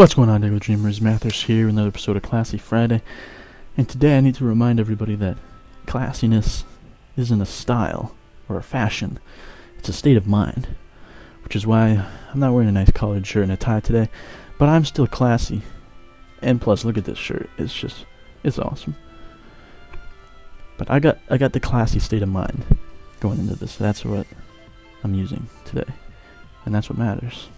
What's going on, Diggletdreamers? Mathers here with another episode of Classy Friday. And today I need to remind everybody that classiness isn't a style or a fashion. It's a state of mind. Which is why I'm not wearing a nice collared shirt and a tie today, but I'm still classy. And plus, look at this shirt. It's awesome. But I got the classy state of mind going into this. That's what I'm using today. And that's what matters.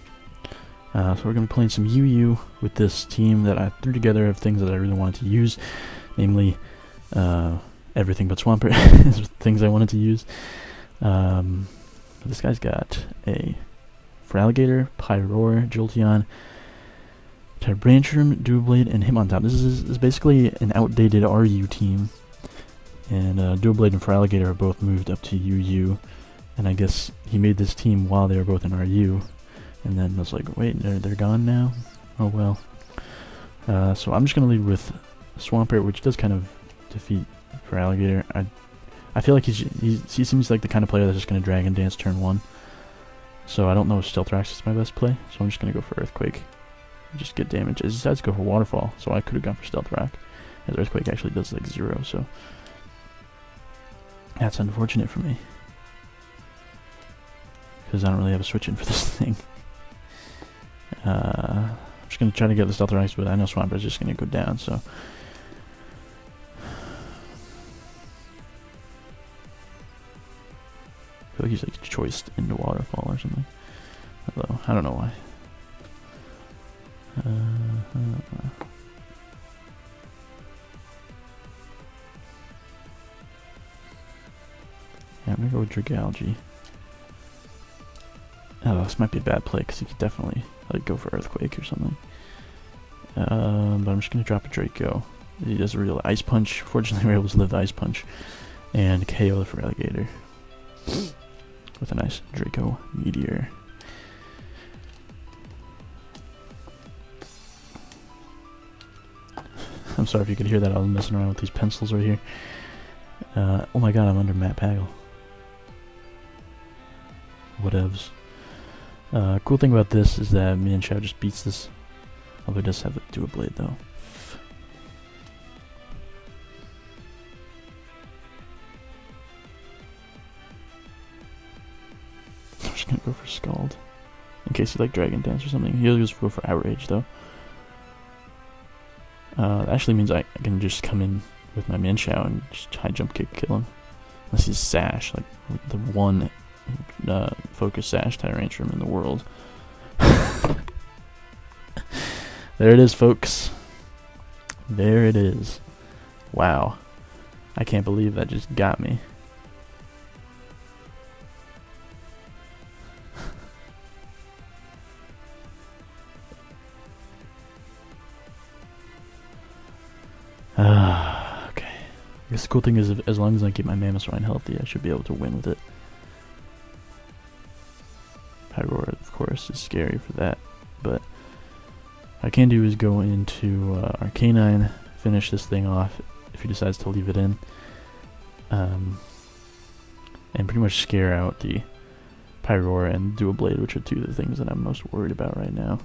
So we're going to be playing some UU with this team that I threw together of things that I really wanted to use. Namely, everything but Swampert is things I wanted to use. This guy's got a Feraligatr, Pyroar, Jolteon, Tyrantrum, Doublade, and Hitmontop. This is basically an outdated RU team. And Doublade and Feraligatr are both moved up to UU. And I guess he made this team while they were both in RU. And then I was like, wait, they're gone now? Oh well. So I'm just going to lead with Swampert, which does kind of defeat Feraligatr. I feel like he seems like the kind of player that's just going to Dragon Dance turn 1. So I don't know if Stealth Rocks is my best play, so I'm just going to go for Earthquake. Just get damage. I decided to go for Waterfall, so I could have gone for Stealth Rock. As Earthquake actually does like 0, so that's unfortunate for me. Because I don't really have a switch in for this thing. I'm just going to try to get the Stealth Rocks, but I know Swampert is just going to go down, so. I feel like he's like choiced into Waterfall or something. Although, I don't know why. Yeah, I'm going to go with Dragalge. Oh, this might be a bad play because he could definitely like go for Earthquake or something. But I'm just going to drop a Draco. He does a real Ice Punch. Fortunately, we're able to live the Ice Punch. And KO the Feraligatr. With a nice Draco Meteor. I'm sorry if you could hear that. I was messing around with these pencils right here. Oh my god, I'm under Matt Pagel. Whatevs. Cool thing about this is that Mienshao just beats this. Although it does have a Doublade though. I'm just gonna go for Scald. In case you like Dragon Dance or something. He'll just go for Outrage though. That actually means I can just come in with my Mienshao and just high jump kick kill him. Unless he's Sash, like the one focus Sash Tyrantrum in the world. There it is, folks. There it is. Wow. I can't believe that just got me. Okay. I guess the cool thing is, as long as I keep my Mamoswine healthy, I should be able to win with it. Pyroar, of course, is scary for that, but what I can do is go into Arcanine, finish this thing off if he decides to leave it in, and pretty much scare out the Pyroar and Doublade, which are two of the things that I'm most worried about right now.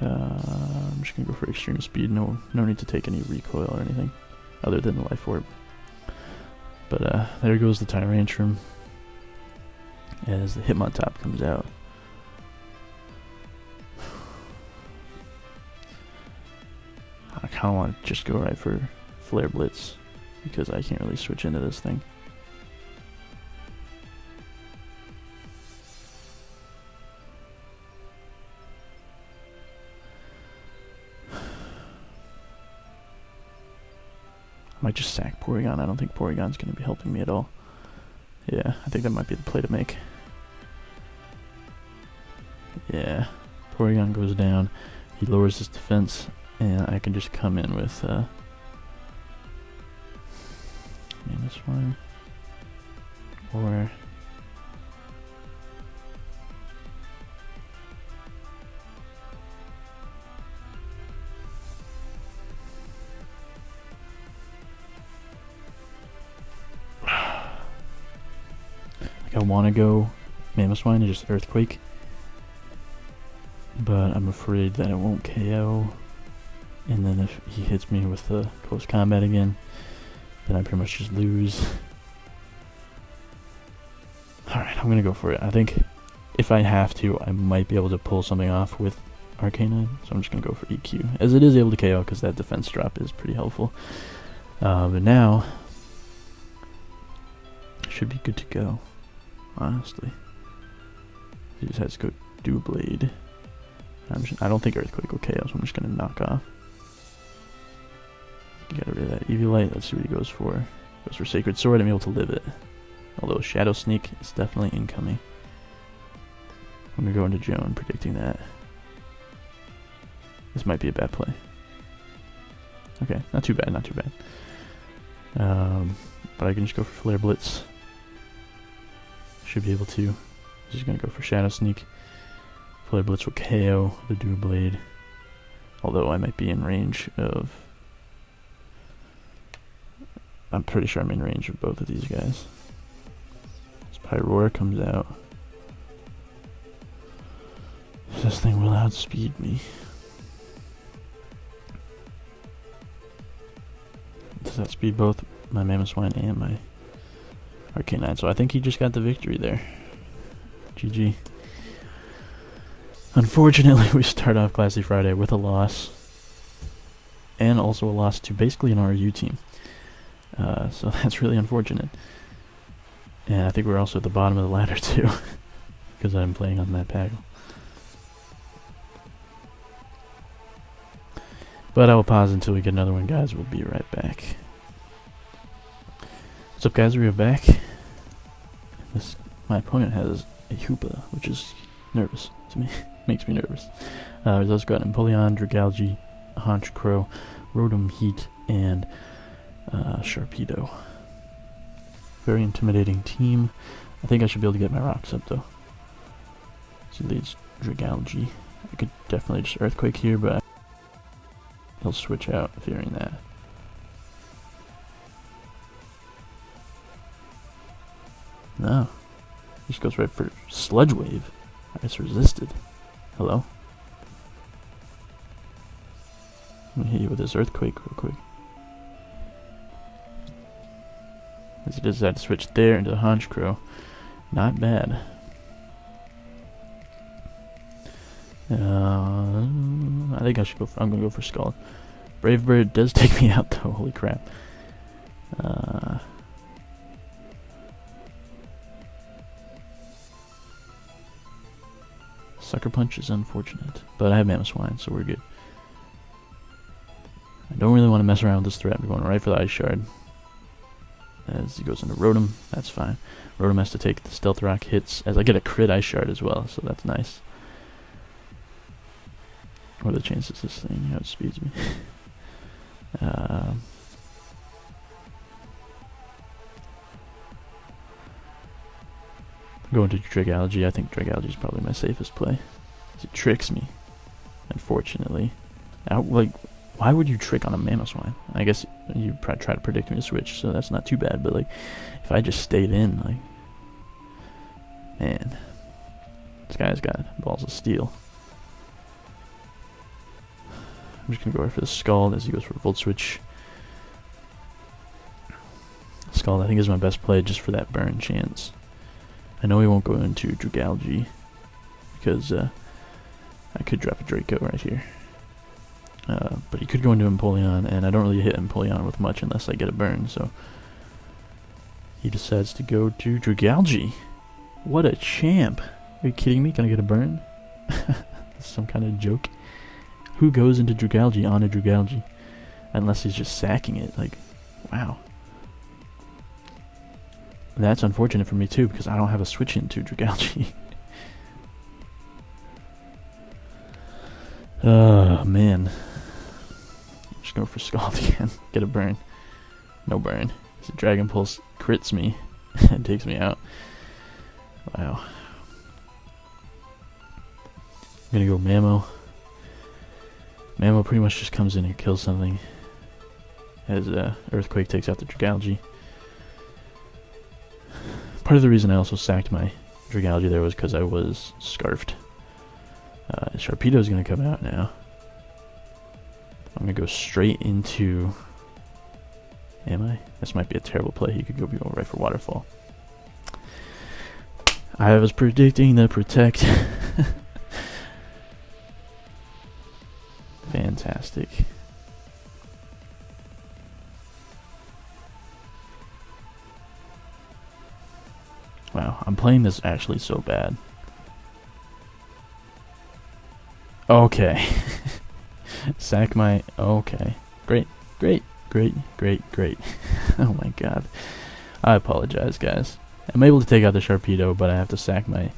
I'm just gonna go for extreme speed. No need to take any recoil or anything, other than the Life Orb. But there goes the Tyrantrum as the Hitmontop comes out. I kind of want to just go right for Flare Blitz because I can't really switch into this thing. I might just sack Porygon. I don't think Porygon's going to be helping me at all. Yeah, I think that might be the play to make. Yeah, Porygon goes down. He lowers his defense, and I can just come in with Mamoswine or I want to go Mamoswine and just Earthquake. but I'm afraid that it won't KO. And then if he hits me with the close combat again, then I pretty much just lose. Alright, I'm gonna go for it. I think if I have to, I might be able to pull something off with Arcanine, so I'm just gonna go for EQ, as it is able to KO because that defense drop is pretty helpful. But now, I should be good to go, honestly. He just has to go Doublade. I don't think Earthquake will KO, so I'm just gonna knock off. Get rid of that Eviolite. Let's see what he goes for. Goes for Sacred Sword. I'm able to live it. Although Shadow Sneak is definitely incoming. I'm gonna go into Joan, predicting that. This might be a bad play. Okay, not too bad, not too bad. But I can just go for Flare Blitz. Should be able to. Just gonna go for Shadow Sneak. Flare Blitz will KO the Doublade. Although I might be in range of... I'm pretty sure I'm in range of both of these guys. This Pyroar comes out. This thing will outspeed me. Does that speed both my Mamoswine and my Arcanine? So I think he just got the victory there. GG. Unfortunately, we start off Classy Friday with a loss. And also a loss to basically an RU team. So that's really unfortunate. And I think we're also at the bottom of the ladder too. Because I'm playing on that Paggle. But I will pause until we get another one, guys. We'll be right back. What's up, guys? We're back. My opponent has a Hoopa, which is nervous to me. Makes me nervous. He's also got Empoleon, Dragalge, Honchkrow, Rotom Heat, and Sharpedo. Very intimidating team. I think I should be able to get my rocks up, though. So he leads Dragalge. I could definitely just Earthquake here, but he'll switch out fearing that. No. He just goes right for Sludge Wave. It's resisted. Hello? Let me hit you with this Earthquake real quick. As it is that switch there into the Honchkrow. Not bad. I think I should go for, I'm gonna go for Scald. Brave Bird does take me out though, holy crap. Sucker Punch is unfortunate, but I have Mamoswine, so we're good. I don't really want to mess around with this threat. I'm going right for the Ice Shard. As he goes into Rotom, that's fine. Rotom has to take the Stealth Rock hits, as I get a crit Ice Shard as well, so that's nice. What are the chances this thing outspeeds me? Going to Dragalge. I think Dragalge is probably my safest play. It tricks me, unfortunately. Like, why would you trick on a Mamoswine? I guess you probably try to predict me to switch, so that's not too bad. But like, if I just stayed in, like, man, this guy's got balls of steel. I'm just gonna go right for the Scald as he goes for Volt Switch. Scald, I think, is my best play just for that burn chance. I know he won't go into Dragalge because I could drop a Draco right here. But he could go into Empoleon, and I don't really hit Empoleon with much unless I get a burn, so he decides to go to Dragalge. What a champ! Are you kidding me? Can I get a burn? That's some kind of joke. Who goes into Dragalge on a Dragalge? Unless he's just sacking it, like, wow. That's unfortunate for me too, because I don't have a switch into Dragalge. Oh, man. Just go for Scald again. Get a burn. No burn. So Dragon Pulse crits me and takes me out. Wow. I'm gonna go Mamo. Mamo pretty much just comes in and kills something. As Earthquake takes out the Dragalge. Part of the reason I also sacked my Dragalge there was because I was Scarfed. Sharpedo's gonna come out now. I'm gonna go straight into... Am I? This might be a terrible play. He could go right for Waterfall. I was predicting the Protect. Fantastic. Wow, I'm playing this actually so bad. Okay. Sack my... Okay. Great, great, great, great, great. Oh my god. I apologize, guys. I'm able to take out the Sharpedo, but I have to sack my...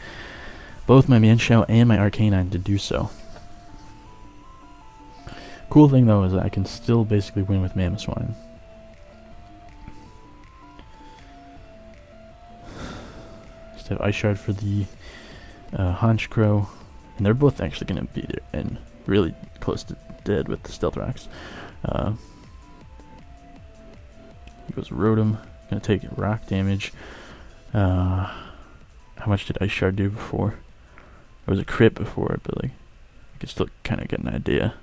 both my Mienshao and my Arcanine to do so. Cool thing, though, is that I can still basically win with Mamoswine. Just have Ice Shard for the Honchkrow. And they're both actually going to be there and really close to dead with the Stealth Rocks. He goes Rotom. Going to take rock damage. How much did Ice Shard do before? It was a crit before, but like I could still kind of get an idea.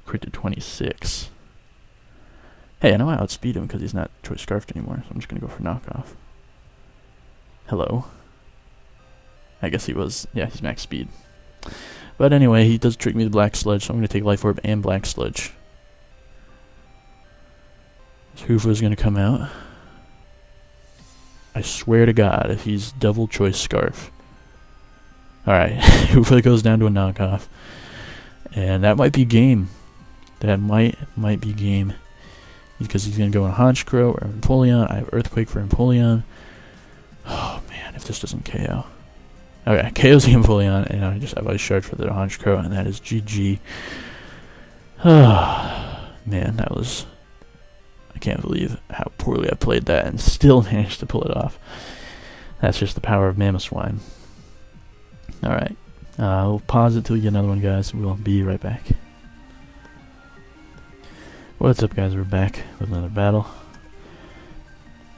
Crit to 26. Hey, I know I outspeed him because he's not Choice Scarfed anymore, so I'm just going to go for knockoff. Hello. I guess he was, yeah, he's max speed. But anyway, he does trick me with Black Sludge, so I'm going to take Life Orb and Black Sludge. So Hoofa's going to come out. I swear to God, if he's double Choice Scarf. Alright, Hoofa goes down to a knockoff. And that might be game. That might be game. Because he's going to go on Honchkrow or Empoleon. I have Earthquake for Empoleon. Oh man, if this doesn't KO. Okay, KO's the Empoleon, and I just have Ice Shard for the Honchkrow, and that is GG. Oh, man, that was... I can't believe how poorly I played that and still managed to pull it off. That's just the power of Mamoswine. Alright, we'll pause it till we get another one, guys. We'll be right back. What's up, guys? We're back with another battle.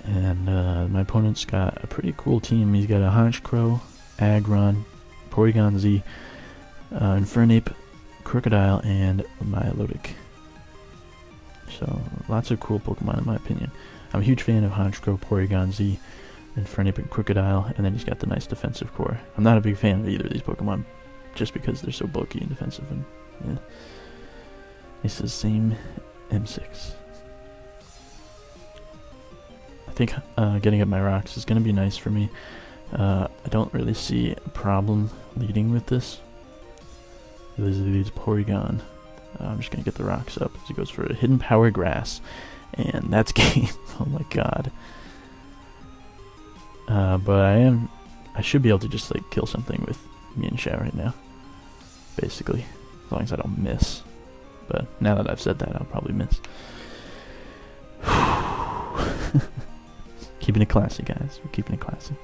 And my opponent's got a pretty cool team. He's got a Honchkrow, Aggron, Porygon-Z, Infernape, Crocodile, and Milotic. So, lots of cool Pokemon in my opinion. I'm a huge fan of Honchkrow, Porygon-Z, Infernape, and Crocodile, and then he's got the nice defensive core. I'm not a big fan of either of these Pokemon, just because they're so bulky and defensive, and yeah. It's the same M6. I think getting up my rocks is going to be nice for me. I don't really see a problem leading with this. This leads Porygon. I'm just going to get the rocks up as he goes for a Hidden Power Grass. And that's game. Oh my god. But I should be able to just like kill something with Mienshao right now. Basically. As long as I don't miss. But now that I've said that, I'll probably miss. Keeping it classy, guys. We're keeping it classy.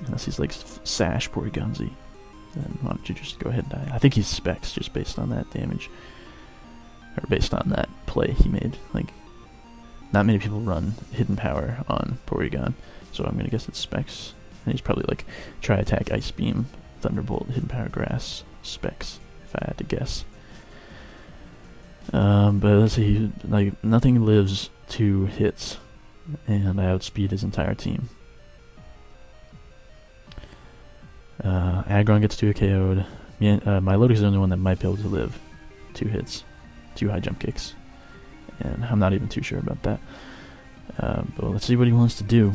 Unless he's like Sash Porygon-Z, then why don't you just go ahead and die? I think he's Specs just based on that damage. Or based on that play he made. Like, not many people run Hidden Power on Porygon, so I'm gonna guess it's Specs. And he's probably like Try Attack, Ice Beam, Thunderbolt, Hidden Power Grass, Specs, if I had to guess. But let's see, like nothing lives 2 hits, and I outspeed his entire team. Aggron gets 2 KO'd. Milotic is the only one that might be able to live 2 hits, 2 high jump kicks, and I'm not even too sure about that. But let's see what he wants to do.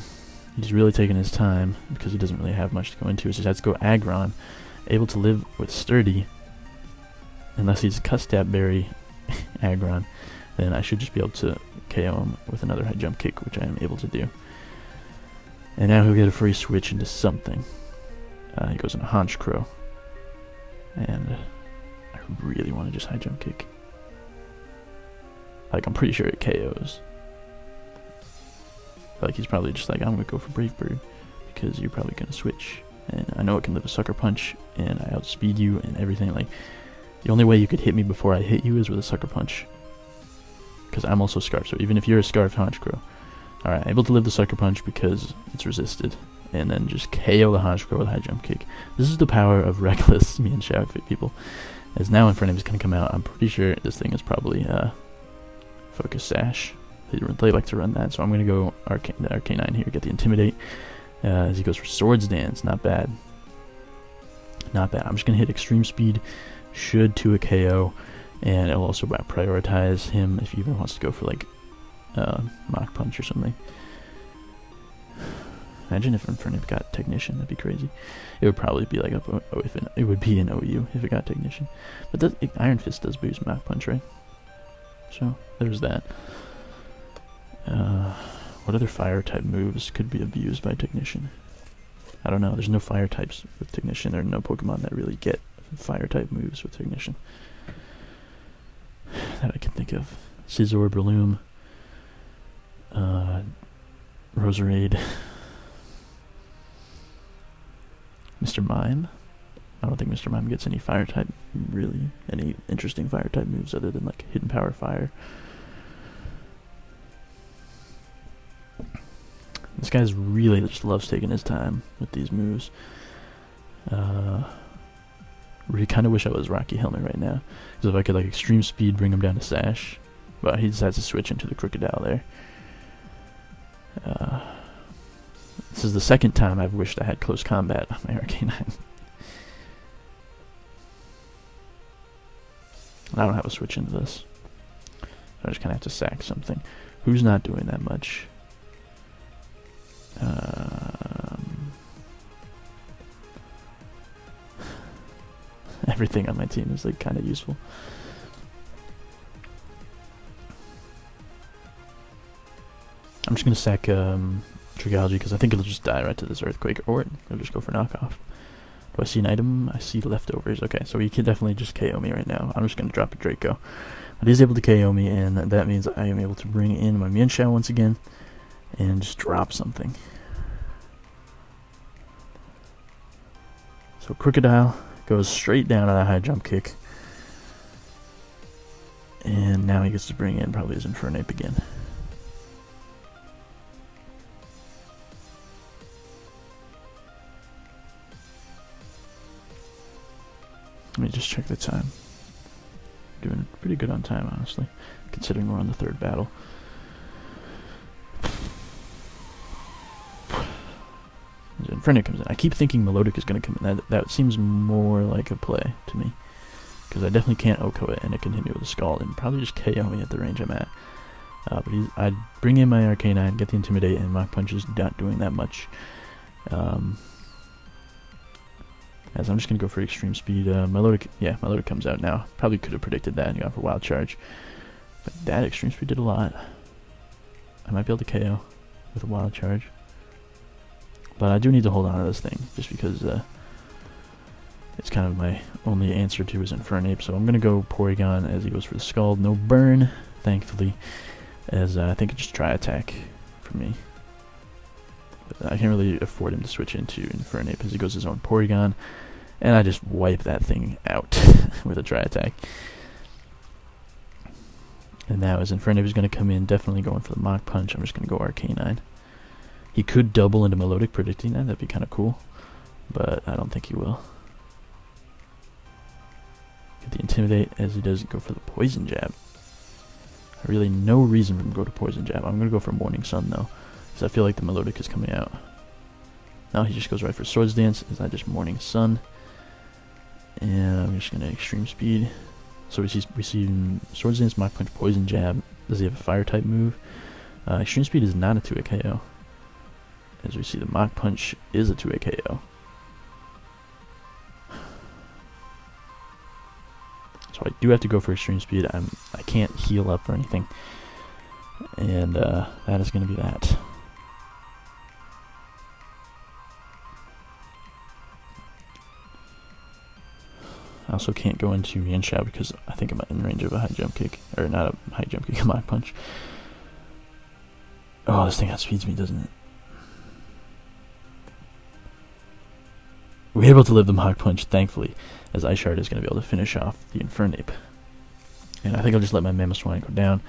He's really taking his time because he doesn't really have much to go into. So he has to go Aggron, able to live with Sturdy, unless he's Custap Berry Aggron. Then I should just be able to KO him with another high jump kick, which I am able to do. And now he'll get a free switch into something. He goes into Honchkrow. And I really want to just high jump kick. Like, I'm pretty sure it KOs. Like, he's probably just like, I'm going to go for Brave Bird, because you're probably going to switch. And I know it can live a Sucker Punch, and I outspeed you and everything. Like, the only way you could hit me before I hit you is with a Sucker Punch. Because I'm also Scarf, so even if you're a Scarf Honchkrow. Alright, able to live the Sucker Punch because it's resisted. and then just KO the Honchkrow with high jump kick. This is the power of reckless me and Shadow people. As now Infernape is going to come out, I'm pretty sure this thing is probably Focus Sash. They like to run that, so I'm going to go the Arcanine here, get the Intimidate. As he goes for Swords Dance, not bad. Not bad. I'm just going to hit Extreme Speed, should to a KO, and it'll also prioritize him if he even wants to go for like Mach Punch or something. Imagine if Infernape got Technician, that'd be crazy. It would probably be like it would be an OU if it got Technician. But Iron Fist does boost Mach Punch, right? So there's that. What other fire type moves could be abused by Technician? I don't know. There's no fire types with Technician. There are no Pokemon that really get fire type moves with Technician that I can think of. Scizor, Breloom, Roserade, Mr. Mime. I don't think Mr. Mime gets any fire type, really, any interesting fire type moves other than like Hidden Power Fire. This guy's really just loves taking his time with these moves. Really kind of wish I was Rocky Helmet right now, because if I could like Extreme Speed, bring him down to Sash, but he decides to switch into the Crocodile there. This is the second time I've wished I had Close Combat on my Arcanine. I don't have a switch into this, so I just kind of have to sack something. Who's not doing that much? Everything on my team is like kind of useful. I'm just gonna sack Trigalgy because I think it'll just die right to this Earthquake, or it'll just go for knockoff. Do I see an item? I see leftovers. Okay, so he can definitely just KO me right now. I'm just gonna drop a Draco, but he's able to KO me, and that means I am able to bring in my Mienshao once again and just drop something. So Crocodile goes straight down on a high jump kick, and now he gets to bring in probably his Infernape again. Let me just check the time. Doing pretty good on time, honestly, considering we're on the third battle. Infernape comes in. I keep thinking Melodic is going to come in. That seems more like a play to me, because I definitely can't OHKO it, and it can hit me with a Scald and probably just KO me at the range I'm at. But I'd bring in my Arcanine, get the Intimidate, and Mach Punch is not doing that much. As I'm just going to go for Extreme Speed. Melodic comes out now. Probably could have predicted that and gone for Wild Charge, but that Extreme Speed did a lot. I might be able to KO with a Wild Charge. But I do need to hold on to this thing, just because it's kind of my only answer to his Infernape. So I'm going to go Porygon as he goes for the Scald. No burn, thankfully, as I think it's just Tri Attack for me. But I can't really afford him to switch into Infernape as he goes his own Porygon. And I just wipe that thing out with a Tri Attack. And now as Infernape is going to come in, definitely going for the Mach Punch. I'm just going to go Arcanine. He could double into Melodic, predicting that. That'd be kind of cool. But I don't think he will. Get the Intimidate as he does go for the Poison Jab. Really no reason for him to go to Poison Jab. I'm going to go for Morning Sun, though, because I feel like the Melodic is coming out. Now he just goes right for Swords Dance. Is that just Morning Sun? And I'm just going to Extreme Speed. So we see Swords Dance, Mach Punch, Poison Jab. Does he have a Fire type move? Extreme Speed is not a 2-hit KO. As we see, the Mach Punch is a 2-hit KO. So I do have to go for Extreme Speed. I can't heal up or anything. And that is going to be that. I also can't go into Mienshao because I think I'm in range of a high jump kick. Or not a high jump kick, a Mach Punch. Oh, this thing outspeeds me, doesn't it? We're able to live the Mach Punch, thankfully, as Ice Shard is going to be able to finish off the Infernape. And I think I'll just let my Mamoswine go down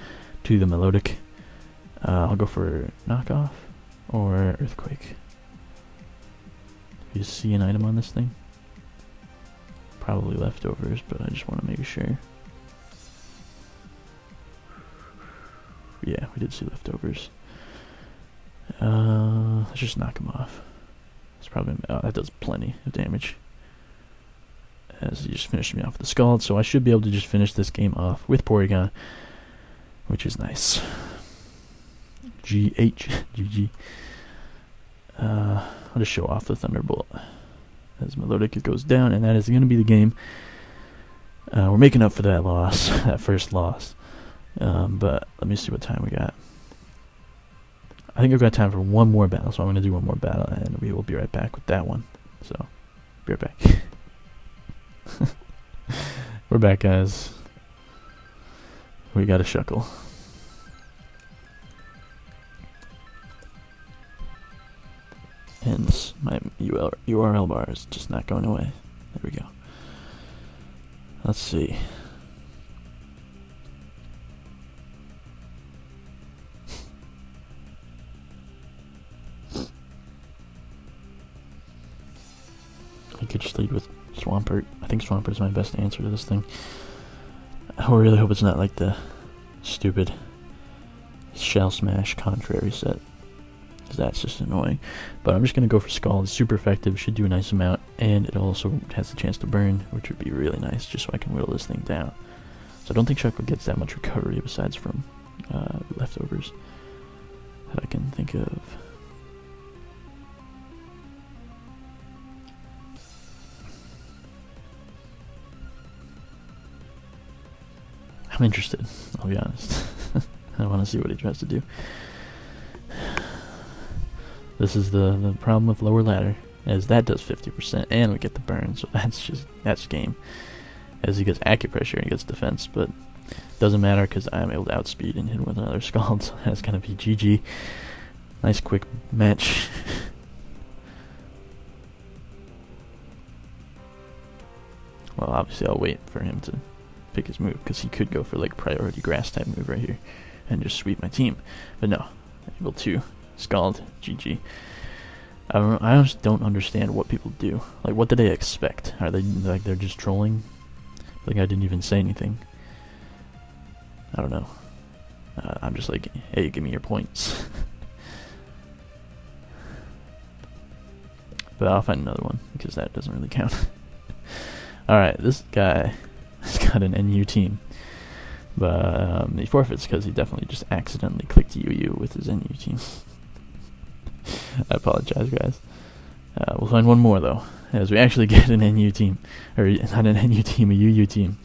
to the Melodic. I'll go for Knockoff or Earthquake. You see an item on this thing? Probably leftovers, but I just want to make sure. Yeah, we did see leftovers. Let's just knock him off. It's probably that does plenty of damage. As he just finished me off with the Scald, so I should be able to just finish this game off with Porygon, which is nice. GG. I'll just show off the Thunderbolt as Melodic goes down, and that is going to be the game. We're making up for that loss, that first loss. But let me see what time we got. I think I've got time for one more battle, so I'm going to do one more battle, and we will be right back with that one. So, be right back. We're back, guys. We got a Shuckle. And my URL bar is just not going away. There we go. Let's see. I could just lead with Swampert. I think Swampert is my best answer to this thing. I really hope it's not like the stupid Shell Smash Contrary set, because that's just annoying. But I'm just going to go for Scald. It's super effective, should do a nice amount, and it also has the chance to burn, which would be really nice, just so I can whittle this thing down. So I don't think Shuckle gets that much recovery besides from leftovers that I can think of. I'm interested, I'll be honest. I want to see what he tries to do. This is the problem with lower ladder, as that does 50%, and we get the burn, so that's game. As he gets acupressure and he gets defense, but doesn't matter because I'm able to outspeed and hit him with another Scald, so that's gonna be GG. Nice quick match. Well, obviously I'll wait for him to pick his move, because he could go for like priority grass type move right here and just sweep my team, but no, able to Scald. GG. I just don't understand what people do. Like, what do they expect? Are they like they're just trolling? Like, I didn't even say anything. I don't know. I'm just like, hey, give me your points. But I'll find another one because that doesn't really count. Alright, this guy has got an NU team. But he forfeits because he definitely just accidentally clicked UU with his NU team. I apologize, guys. We'll find one more, though, as we actually get an NU team. Or, not an NU team, a UU team.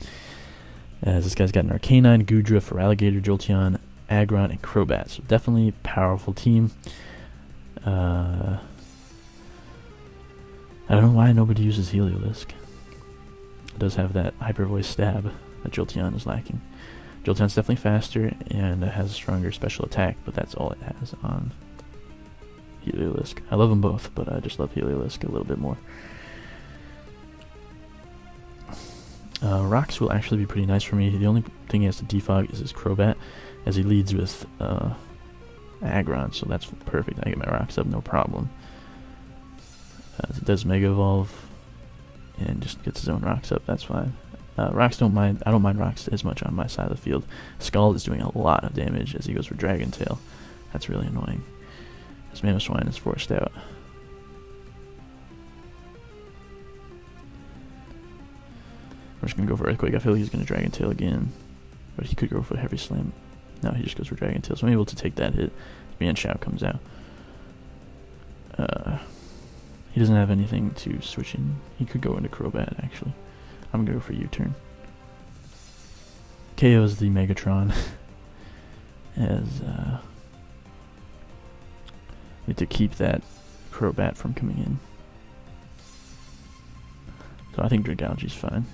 As this guy's got an Arcanine, Goodra, Feraligatr, Jolteon, Aggron, and Crobat. So definitely a powerful team. I don't know why nobody uses Heliolisk. It does have that Hyper Voice stab that Jolteon is lacking. Jolteon's definitely faster and has a stronger special attack, but that's all it has on Heliolisk. I love them both, but I just love Heliolisk a little bit more. Rocks will actually be pretty nice for me. The only thing he has to defog is his Crobat, as he leads with Aggron, so that's perfect. I get my Rocks up, no problem. It does Mega Evolve and just gets his own Rocks up, that's fine. Rocks don't mind. I don't mind Rocks as much on my side of the field. Scald is doing a lot of damage as he goes for Dragon Tail. That's really annoying. This Mamoswine is forced out. We're just gonna go for Earthquake. I feel like he's gonna Dragon Tail again, but he could go for Heavy Slam. No, he just goes for Dragon Tail, so I'm able to take that hit. Mienshao comes out. He doesn't have anything to switch in. He could go into Crobat, actually. I'm gonna go for U-turn. KO's the Megatron. As need to keep that Crobat from coming in. So I think Dragalge's fine.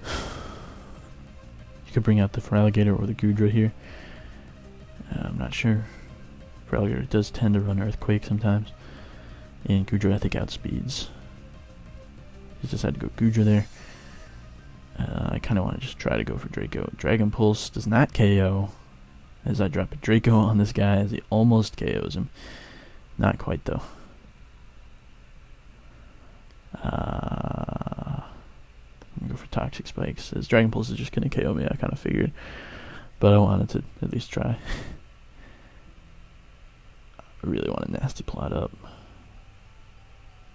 You could bring out the Feraligatr or the Goodra here. I'm not sure. Feraligatr does tend to run Earthquake sometimes. And Goodra, I think, outspeeds. He's decided to go Goodra there. I kind of want to just try to go for Draco. Dragon Pulse does not KO, as I drop a Draco on this guy as he almost KOs him. Not quite, though. I'm gonna go for Toxic Spikes. As Dragon Pulse is just gonna KO me, I kind of figured. But I wanted to at least try. I really want a Nasty Plot up.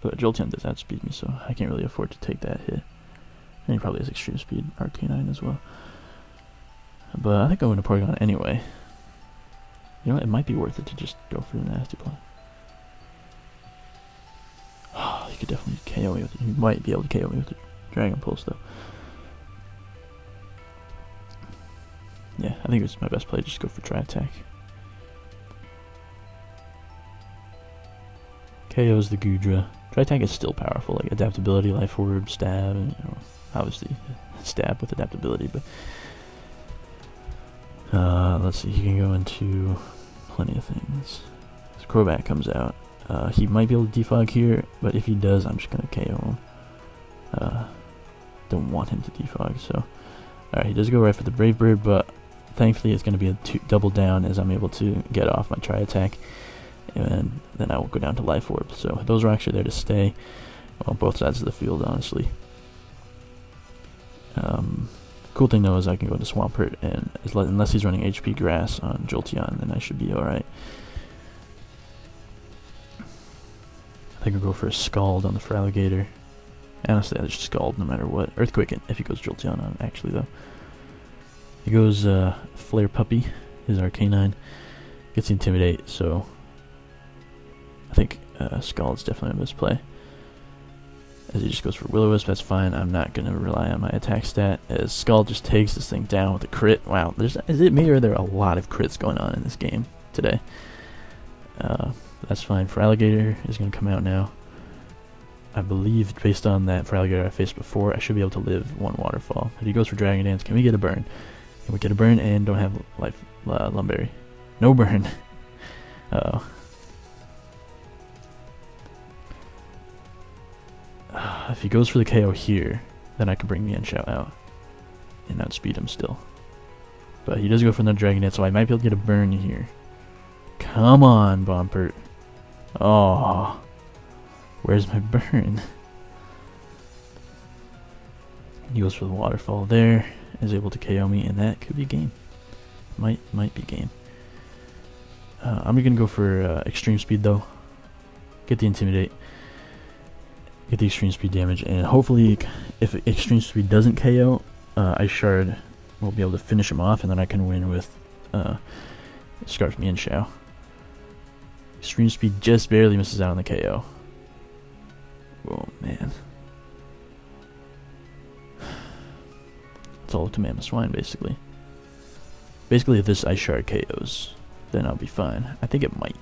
But Jolteon does outspeed me, so I can't really afford to take that hit. And he probably has Extreme Speed, Arcanine as well. But I think I'm going to Porygon anyway. You know what? It might be worth it to just go for the Nasty Plot. Oh, he could definitely KO me with it. He might be able to KO me with the Dragon Pulse, though. Yeah, I think it's my best play. Just go for Tri Attack. KO's the Goodra. Tri Attack is still powerful, like Adaptability, Life Orb, Stab, and, you know, obviously Stab with Adaptability, but let's see, he can go into plenty of things. His Crobat comes out. He might be able to defog here, but if he does, I'm just gonna KO him. Don't want him to defog, so alright, he does go right for the Brave Bird, but thankfully it's gonna be a double down as I'm able to get off my Tri Attack, and then I will go down to Life Orb. So those are actually there to stay on both sides of the field, honestly. Cool thing though is I can go into Swampert, and unless he's running HP Grass on Jolteon, then I should be alright. I think I'll go for a Scald on the Feraligatr. Honestly, I just Scald no matter what. Earthquake if he goes Jolteon on, actually, though. He goes Flare Puppy, his Arcanine. Gets the Intimidate, so I think Scald's definitely my best play. As he just goes for Will-O-Wisp, that's fine. I'm not going to rely on my attack stat, as Scald just takes this thing down with a crit. Wow, is it me or are there a lot of crits going on in this game today? That's fine. Feraligatr is going to come out now. I believe, based on that Feraligatr I faced before, I should be able to live one Waterfall. But he goes for Dragon Dance. Can we get a burn? Can we get a burn and don't have life Lumberry? No burn. Uh-oh. If he goes for the KO here, then I can bring Mienshao out and outspeed him still. But he does go for another Dragon Dance, so I might be able to get a burn here. Come on, Bompert. Oh, where's my burn? He goes for the Waterfall there, is able to KO me, and that could be game. Might be game. I'm gonna go for Extreme Speed though. Get the Intimidate. Get the Extreme Speed damage, and hopefully, if Extreme Speed doesn't KO, Ice Shard will be able to finish him off, and then I can win with Scarf Mienshao. Extreme Speed just barely misses out on the KO. Oh man. It's all up to Mamoswine, basically. Basically, if this Ice Shard KOs, then I'll be fine. I think it might.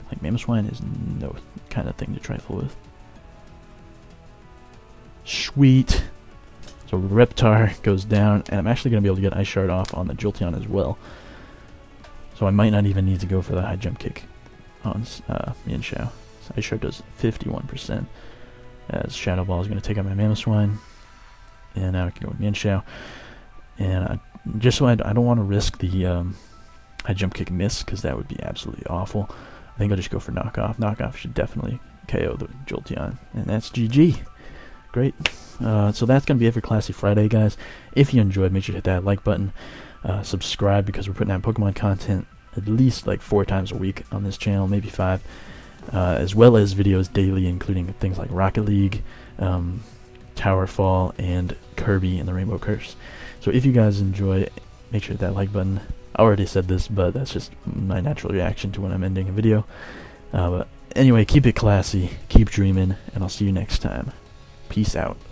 Like, Mamoswine is no kind of thing to trifle with. Sweet. So Reptar goes down, and I'm actually going to be able to get Ice Shard off on the Jolteon as well. So I might not even need to go for the high jump kick on Mienshao. So Ice Shard does 51%. As Shadow Ball is going to take out my Mamoswine. And now I can go with Mienshao. And just so I don't want to risk the high jump kick miss, because that would be absolutely awful. I think I'll just go for Knockoff. Knockoff should definitely KO the Jolteon. And that's GG. Great. So that's going to be it for Classy Friday, guys. If you enjoyed, make sure to hit that like button. Subscribe, because we're putting out Pokemon content at least like 4 times a week on this channel, maybe 5. As well as videos daily, including things like Rocket League, Tower Fall, and Kirby and the Rainbow Curse. So if you guys enjoy, make sure to hit that like button. I already said this, but that's just my natural reaction to when I'm ending a video. But anyway, keep it classy, keep dreaming, and I'll see you next time. Peace out.